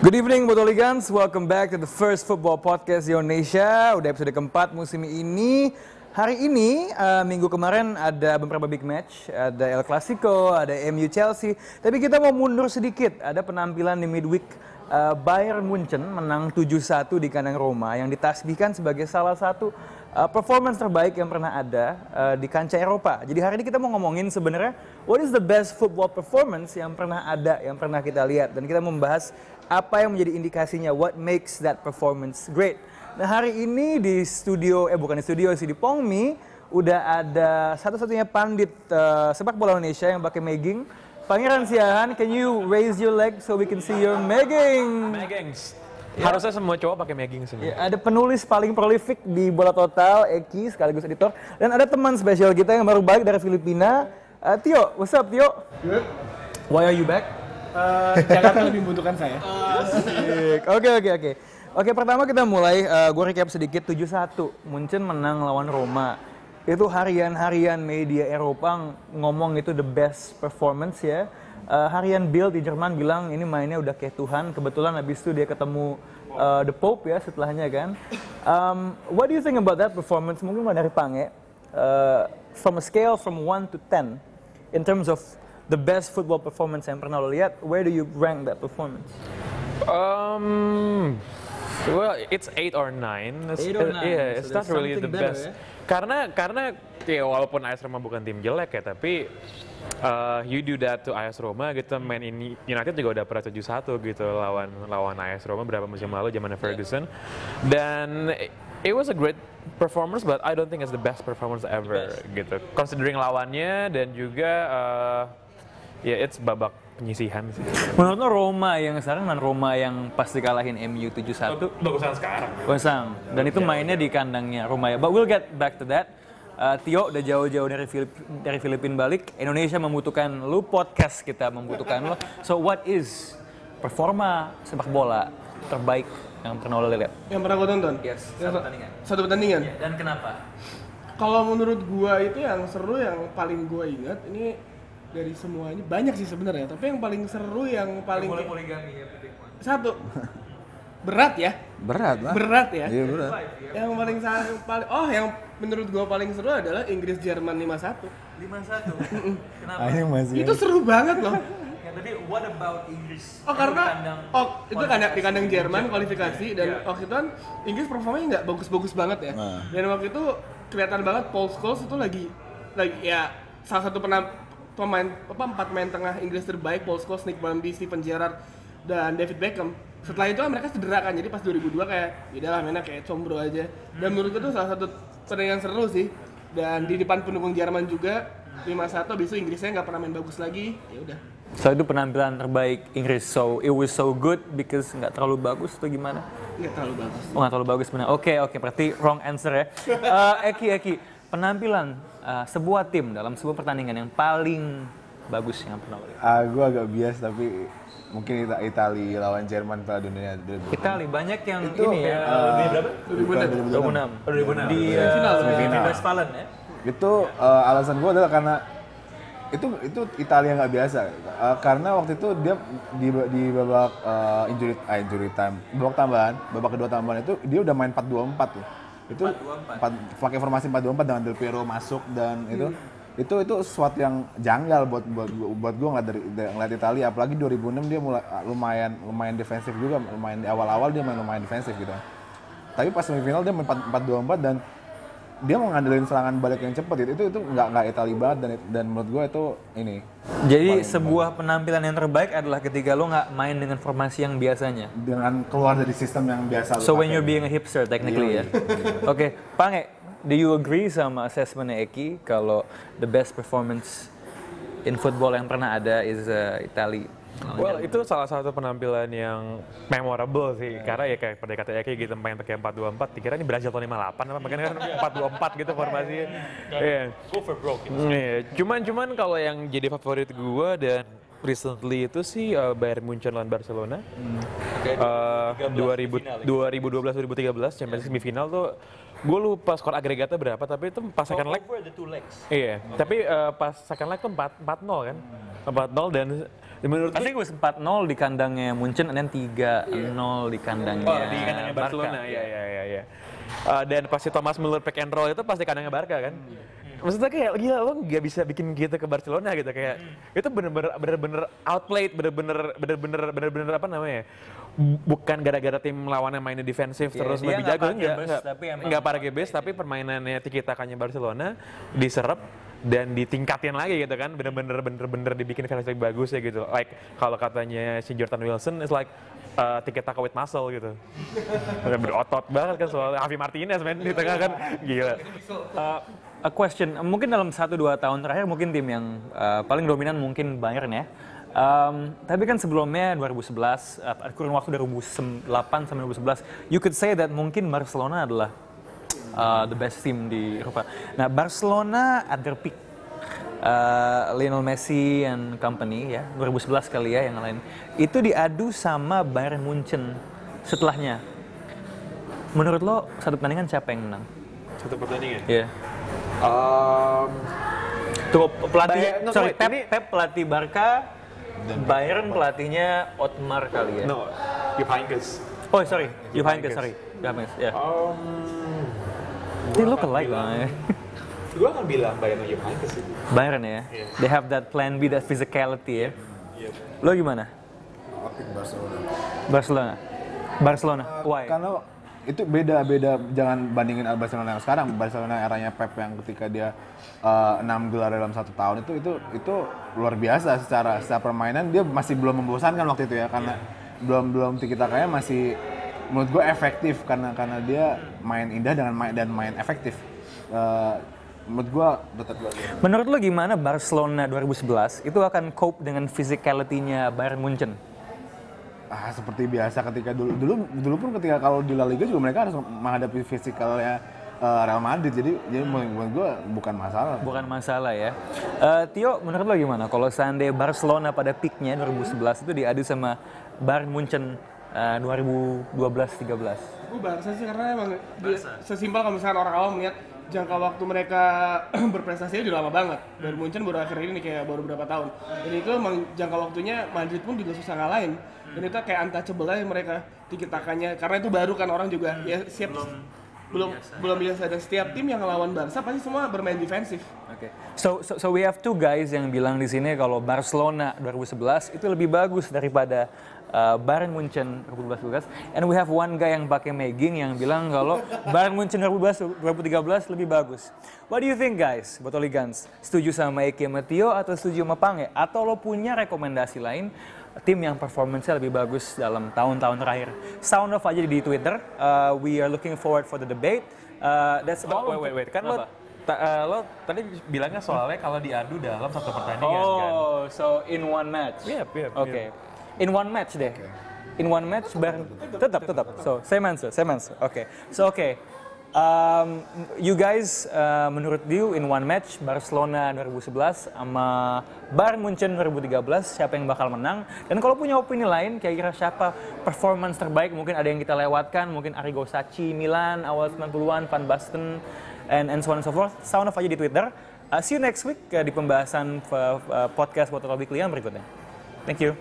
Good evening Botoligans, welcome back to the first football podcast di Indonesia. Udah episode keempat musim ini. Hari ini, minggu kemarin ada beberapa big match. Ada El Clasico, ada MU Chelsea. Tapi kita mau mundur sedikit, ada penampilan di midweek. Bayern Munchen menang 7-1 di kandang Roma yang ditasbihkan sebagai salah satu performance terbaik yang pernah ada di kancah Eropa. Jadi hari ini kita mau ngomongin sebenarnya what is the best football performance yang pernah ada, yang pernah kita lihat. Dan kita membahas apa yang menjadi indikasinya, what makes that performance great. Nah hari ini di studio, bukan di studio sih, di Pongmi udah ada satu-satunya pandit sepak bola Indonesia yang pakai megging. Pangeran Siahan, can you raise your leg so we can see your megging? Meggings. Harusnya semua cowok pakai megging semua. Ya, ada penulis paling prolific di Bola Total, Eki, sekaligus editor. Dan ada teman spesial kita yang baru balik dari Filipina, Tio. What's up, Tio? Good. Why are you back? Jakarta lebih membutuhkan saya. Oke. Oke, pertama kita mulai, gue recap sedikit, 7-1. Munchen menang lawan Roma. Itu harian-harian media Eropa ngomong itu the best performance ya. Harian Bild di Jerman bilang ini mainnya udah kayak Tuhan. Kebetulan habis itu dia ketemu the Pope ya setelahnya kan. What do you think about that performance? Mungkin dari Pange, from a scale from 1 to 10, in terms of the best football performance yang pernah lo lihat, where do you rank that performance? Well, it's 8 or 9. 8 or 9. Yeah, So it's there's not really the something better, best. ya? Karena ya walaupun AS Roma bukan tim jelek ya, tapi you do that to AS Roma gitu, main ini United juga udah pernah 7-1 gitu lawan AS Roma berapa musim lalu zamannya Ferguson. Dan it was a great performance, but I don't think it's the best performance ever gitu. Considering lawannya dan juga it's babak penyisihan sih. Menurut lo Roma yang sekarang dan Roma yang pas dikalahin MU 7-1 Bagusan sekarang. Basang. Dan itu mainnya di kandangnya Roma ya. But we'll get back to that. Tio udah jauh-jauh dari Filipina balik. Indonesia membutuhkan lu, podcast kita membutuhkan lo. So what is performa sepak bola terbaik yang pernah lo lihat? Yang pernah gue tonton? Yes, satu pertandingan. Satu pertandingan? Ya, dan kenapa? Kalau menurut gua itu yang seru, yang paling gua ingat ini dari semuanya banyak sih sebenarnya, tapi yang paling seru, yang paling poligami ya. satu berat ya. Berat ya. Iya berat. Yang paling yang menurut gua paling seru adalah Inggris Jerman 5-1. 5-1. Kenapa? Ini masih. Itu seru banget loh. Ya, tapi what about Inggris? Karena itu kan di kandang Jerman kualifikasi dan waktu itu kan Inggris performanya nggak bagus-bagus banget ya. Nah. Dan waktu itu kelihatan banget Paul Scholes itu lagi ya salah satu pemain 4 main tengah Inggris terbaik, Paul Scholes, Nick Bambi, Steven Gerrard dan David Beckham. Setelah itu kan mereka cedera kan, jadi pas 2002 kayak yaudahlah mainnya kayak combro aja. Dan menurut gue itu salah satu pertandingan seru sih. Dan di depan pendukung Jerman juga 5-1, habis itu Inggrisnya nggak pernah main bagus lagi. Ya udah. So itu penampilan terbaik Inggris. So it was so good because nggak terlalu bagus atau gimana? Nggak terlalu bagus. Oh nggak terlalu bagus benar. Oke, berarti wrong answer ya. Eki, penampilan sebuah tim dalam sebuah pertandingan yang paling bagus yang pernah lo lihat? Gue agak bias tapi mungkin Italia lawan Jerman Piala Dunia 2006. Italia banyak yang Itu, ini ya. 2006 di semifinal. Westfalen ya. Itu alasan gue adalah karena itu Italia nggak biasa. Karena waktu itu dia di babak injury time, babak kedua tambahan itu dia udah main 4-2-4 tuh. Itu pakai formasi 4-2-4 dengan Del Piero masuk dan itu sesuatu yang janggal buat gue ngeliat Italia, apalagi 2006 dia mulai lumayan defensif juga, lumayan di awal-awal dia main lumayan defensif gitu. Tapi pas semifinal dia main 4-2-4 dan dia mau ngandelin serangan balik yang cepat itu nggak Italia banget dan menurut gue itu ini. Jadi sebuah penampilan yang terbaik adalah ketika lo nggak main dengan formasi yang biasanya. Dengan keluar dari sistem yang biasa. So when you're being a hipster technically ya. Oke, Pange, do you agree sama assessment-nya Eki kalau the best performance in football yang pernah ada is Italy? Well, itu salah satu penampilan yang memorable sih, karena ya kayak pada kata Eki gitu, main pakai 4-2-4, dikira ini Brazil tahun 58 apa, makanya kan 4-2-4 gitu formasinya. Iya. Go for broke. Iya, cuman kalau yang jadi favorit gue dan recently itu sih Bayern Munchen lawan Barcelona. 2012-2013 Champions League semifinal tuh gue lupa skor agregatnya berapa, tapi itu pas second leg. Over the two legs. Iya, tapi pas second leg tuh 4-0 kan. 4-0 dan Menurut I think it was 4-0 di kandangnya Munchen, and then 3-0 di kandangnya di kandangnya Barcelona, ya. Dan pasti Thomas Müller pick and roll itu pasti kandangnya Barca kan. Maksudnya kayak gila lo nggak bisa bikin gitu ke Barcelona gitu kayak itu bener-bener outplayed, bener-bener apa namanya? Bukan gara-gara tim lawannya mainnya defensif terus lebih jago enggak para gebes tapi permainannya tiki takanya Barcelona diserap dan ditingkatin lagi gitu kan bener-bener dibikin versi lebih bagus ya gitu. Like kalau katanya si Jordan Wilson is like tiki taka with muscle gitu. Berotot banget kan soal Javi Martinez main di tengah kan gila. A question, mungkin dalam 1-2 tahun terakhir mungkin tim yang paling dominan mungkin Bayern ya. Tapi kan sebelumnya 2011, kurun waktu 2008 sampai 2011, you could say that mungkin Barcelona adalah the best team di Eropa. Nah, Barcelona at their peak, Lionel Messi and company ya, 2011 kali ya yang lain, itu diadu sama Bayern Munchen setelahnya. Menurut lo satu pertandingan siapa yang menang? Satu pertandingan? Iya. Tuh pelatih, Pep pelatih Barca, Bayern pelatihnya Otmar kali ya. No, Jupp Heynckes. Oh sorry, Jupp Heynckes, sorry. Ya. They look alike lah. Gue akan bilang Bayern Jupp Heynckes itu. Bayern ya. They have that plan B, that physicality ya. Lo gimana? Barcelona. Why? Karena itu beda, jangan bandingin Barcelona yang sekarang. Barcelona eranya Pep yang ketika dia 6 gelar dalam 1 tahun itu luar biasa secara permainan. Dia masih belum membosankan waktu itu ya, karena belum tiki takanya masih menurut gue efektif karena dia main indah dan main efektif. Menurut gue tetap. Menurut lo gimana Barcelona 2011 itu akan cope dengan physicality-nya Bayern Munchen? Seperti biasa ketika dulu pun ketika kalau di La Liga juga mereka harus menghadapi fisikalnya Real Madrid, jadi menurut gue bukan masalah ya. Tio, menurut lo gimana kalau seandainya Barcelona pada peaknya 2011 itu diadu sama Bayern Munchen 2012-13? Gue Barca sih karena emang sesimpel kalau misalkan orang awam melihat jangka waktu mereka berprestasinya udah lama banget. Bayern Munchen baru akhir ini kayak baru berapa tahun. Dan itu emang jangka waktunya Madrid pun juga susah ngalahin. Dan itu kayak untouchable aja mereka tiki takanya karena itu baru kan orang juga ya siap belum biasa, dan setiap tim yang ngelawan Barca pasti semua bermain defensif. Okay. So we have two guys yang bilang di sini kalau Barcelona 2011 itu lebih bagus daripada Bayern Munchen 2012. And we have one guy yang pakai Megging yang bilang kalau Bayern Munchen 2013 lebih bagus. What do you think guys, Botoligans? Setuju sama Eki sama Tio atau setuju sama Pange? Atau lo punya rekomendasi lain tim yang performance-nya lebih bagus dalam tahun-tahun terakhir? Sound off aja di Twitter. We are looking forward for the debate. That's about. Wait. Kan lo tadi bilangnya soalnya kalau diadu dalam satu pertandingan kan? Oh, so in one match? Yep. Okay. In one match deh. In one match, tetap. So, same answer. Okay. So, okay. You guys, menurut you in one match Barcelona 2011 sama Bayern Munchen 2013 siapa yang bakal menang? Dan kalau punya opini lain, kira-kira siapa performance terbaik? Mungkin ada yang kita lewatkan, mungkin Arrigo Sacchi Milan awal 90-an, Van Basten, and so on and so forth. Sound off aja di Twitter. See you next week di pembahasan podcast Botol Weekly yang berikutnya. Thank you.